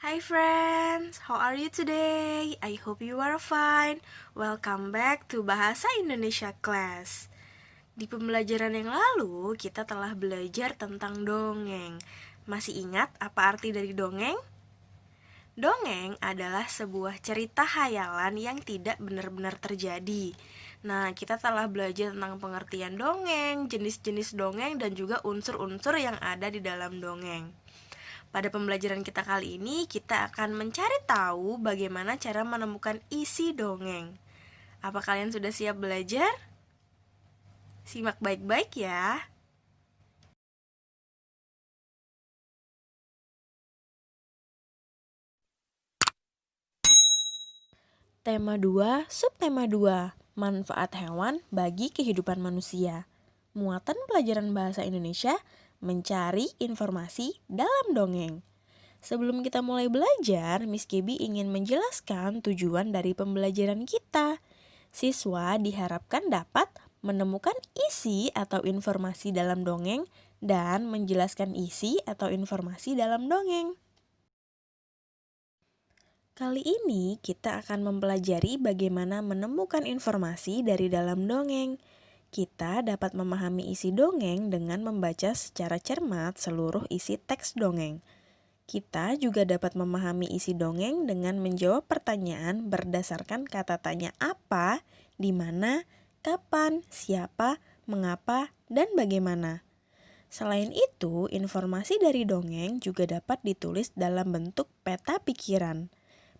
Hi friends, how are you today? I hope you are fine. Welcome back to Bahasa Indonesia Class. Di pembelajaran yang lalu, kita telah belajar tentang dongeng. Masih ingat apa arti dari dongeng? Dongeng adalah sebuah cerita hayalan yang tidak benar-benar terjadi. Nah, kita telah belajar tentang pengertian dongeng, jenis-jenis dongeng, dan juga unsur-unsur yang ada di dalam dongeng. Pada pembelajaran kita kali ini, kita akan mencari tahu bagaimana cara menemukan isi dongeng. Apa kalian sudah siap belajar? Simak baik-baik ya. Tema 2, subtema 2, manfaat hewan bagi kehidupan manusia. Muatan pelajaran bahasa Indonesia, mencari informasi dalam dongeng. Sebelum kita mulai belajar, Miss Gaby ingin menjelaskan tujuan dari pembelajaran kita. Siswa diharapkan dapat menemukan isi atau informasi dalam dongeng dan menjelaskan isi atau informasi dalam dongeng. Kali ini kita akan mempelajari bagaimana menemukan informasi dari dalam dongeng. Kita dapat memahami isi dongeng dengan membaca secara cermat seluruh isi teks dongeng. Kita juga dapat memahami isi dongeng dengan menjawab pertanyaan berdasarkan kata tanya apa, di mana, kapan, siapa, mengapa, dan bagaimana. Selain itu, informasi dari dongeng juga dapat ditulis dalam bentuk peta pikiran.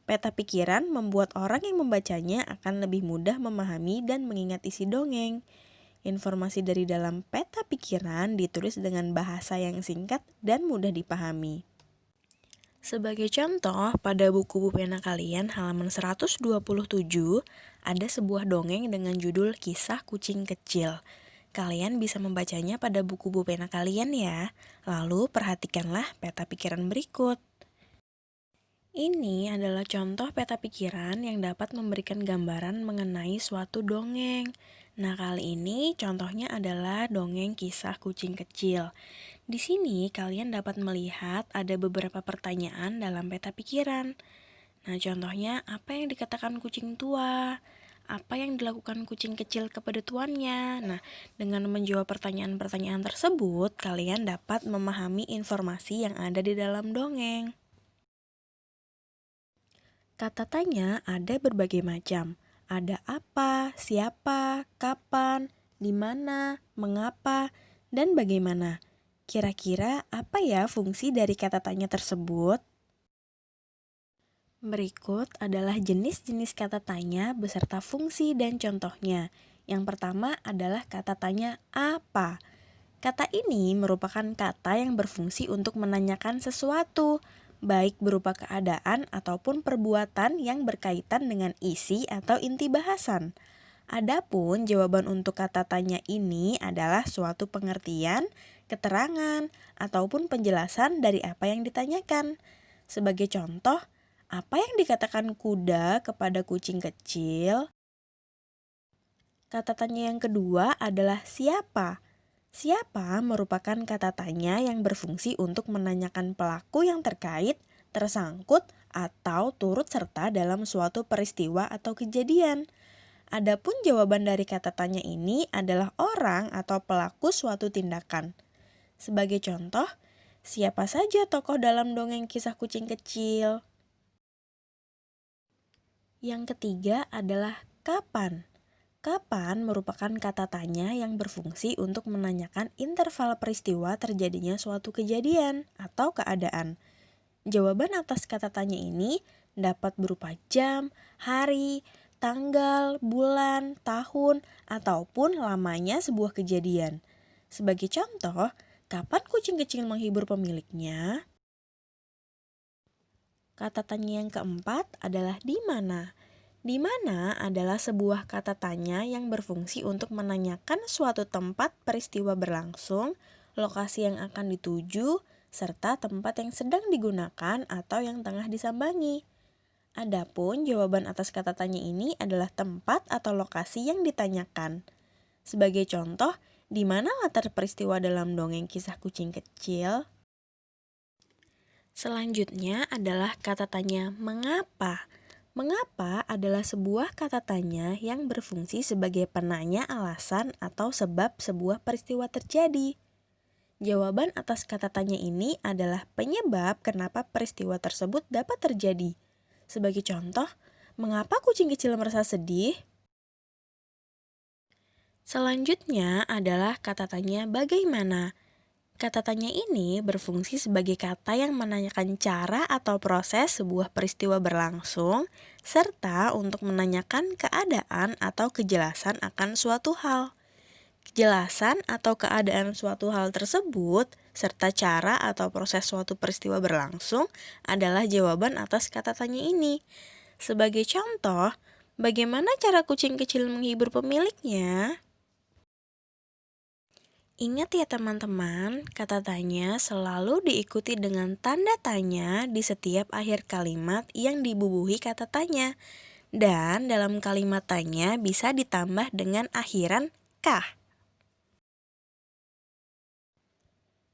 Peta pikiran membuat orang yang membacanya akan lebih mudah memahami dan mengingat isi dongeng. Informasi dari dalam peta pikiran ditulis dengan bahasa yang singkat dan mudah dipahami. Sebagai contoh, pada buku pena kalian halaman 127 ada sebuah dongeng dengan judul Kisah Kucing Kecil. Kalian bisa membacanya pada buku pena kalian ya. Lalu perhatikanlah peta pikiran berikut. Ini adalah contoh peta pikiran yang dapat memberikan gambaran mengenai suatu dongeng. Nah, kali ini contohnya adalah dongeng Kisah Kucing Kecil. Di sini kalian dapat melihat ada beberapa pertanyaan dalam peta pikiran. Nah, contohnya apa yang dikatakan kucing tua? Apa yang dilakukan kucing kecil kepada tuannya? Nah, dengan menjawab pertanyaan-pertanyaan tersebut, kalian dapat memahami informasi yang ada di dalam dongeng. Kata tanya ada berbagai macam. Ada apa, siapa, kapan, di mana, mengapa, dan bagaimana. Kira-kira apa ya fungsi dari kata tanya tersebut? Berikut adalah jenis-jenis kata tanya beserta fungsi dan contohnya. Yang pertama adalah kata tanya apa. Kata ini merupakan kata yang berfungsi untuk menanyakan sesuatu, baik berupa keadaan ataupun perbuatan yang berkaitan dengan isi atau inti bahasan. Adapun jawaban untuk kata tanya ini adalah suatu pengertian, keterangan, ataupun penjelasan dari apa yang ditanyakan. Sebagai contoh, apa yang dikatakan kuda kepada kucing kecil? Kata tanya yang kedua adalah siapa. Siapa merupakan kata tanya yang berfungsi untuk menanyakan pelaku yang terkait, tersangkut, atau turut serta dalam suatu peristiwa atau kejadian. Adapun jawaban dari kata tanya ini adalah orang atau pelaku suatu tindakan. Sebagai contoh, siapa saja tokoh dalam dongeng Kisah Kucing Kecil? Yang ketiga adalah kapan. Kapan merupakan kata tanya yang berfungsi untuk menanyakan interval peristiwa terjadinya suatu kejadian atau keadaan. Jawaban atas kata tanya ini dapat berupa jam, hari, tanggal, bulan, tahun, ataupun lamanya sebuah kejadian. Sebagai contoh, kapan kucing kecil menghibur pemiliknya? Kata tanya yang keempat adalah di mana. Di mana adalah sebuah kata tanya yang berfungsi untuk menanyakan suatu tempat peristiwa berlangsung, lokasi yang akan dituju, serta tempat yang sedang digunakan atau yang tengah disambangi. Adapun jawaban atas kata tanya ini adalah tempat atau lokasi yang ditanyakan. Sebagai contoh, di mana latar peristiwa dalam dongeng Kisah Kucing Kecil? Selanjutnya adalah kata tanya mengapa. Mengapa adalah sebuah kata tanya yang berfungsi sebagai penanya alasan atau sebab sebuah peristiwa terjadi. Jawaban atas kata tanya ini adalah penyebab kenapa peristiwa tersebut dapat terjadi. Sebagai contoh, mengapa kucing kecil merasa sedih? Selanjutnya adalah kata tanya bagaimana. Kata tanya ini berfungsi sebagai kata yang menanyakan cara atau proses sebuah peristiwa berlangsung, serta untuk menanyakan keadaan atau kejelasan akan suatu hal. Kejelasan atau keadaan suatu hal tersebut, serta cara atau proses suatu peristiwa berlangsung adalah jawaban atas kata tanya ini. Sebagai contoh, bagaimana cara kucing kecil menghibur pemiliknya? Ingat ya teman-teman, kata tanya selalu diikuti dengan tanda tanya di setiap akhir kalimat yang dibubuhi kata tanya. Dan dalam kalimat tanya bisa ditambah dengan akhiran kah.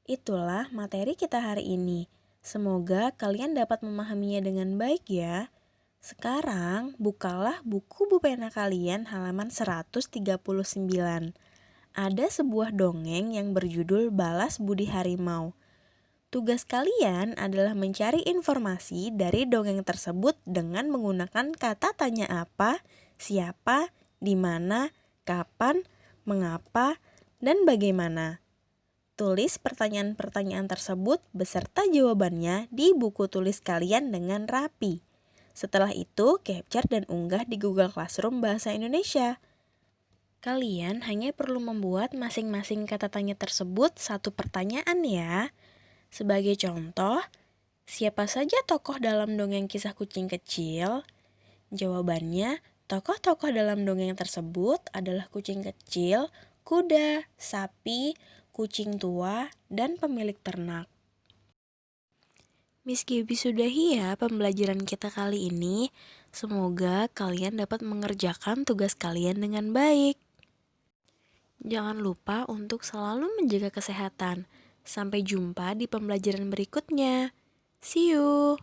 Itulah materi kita hari ini. Semoga kalian dapat memahaminya dengan baik ya. Sekarang bukalah buku pena kalian halaman 139. Ada sebuah dongeng yang berjudul Balas Budi Harimau. Tugas kalian adalah mencari informasi dari dongeng tersebut dengan menggunakan kata tanya apa, siapa, di mana, kapan, mengapa, dan bagaimana. Tulis pertanyaan-pertanyaan tersebut beserta jawabannya di buku tulis kalian dengan rapi. Setelah itu, capture dan unggah di Google Classroom Bahasa Indonesia. Kalian hanya perlu membuat masing-masing kata tanya tersebut satu pertanyaan ya. Sebagai contoh, siapa saja tokoh dalam dongeng kisah kucing kecil? Jawabannya, tokoh-tokoh dalam dongeng tersebut adalah kucing kecil, kuda, sapi, kucing tua, dan pemilik ternak. Miss Gaby sudahi ya pembelajaran kita kali ini. Semoga kalian dapat mengerjakan tugas kalian dengan baik. Jangan lupa untuk selalu menjaga kesehatan. Sampai jumpa di pembelajaran berikutnya. See you!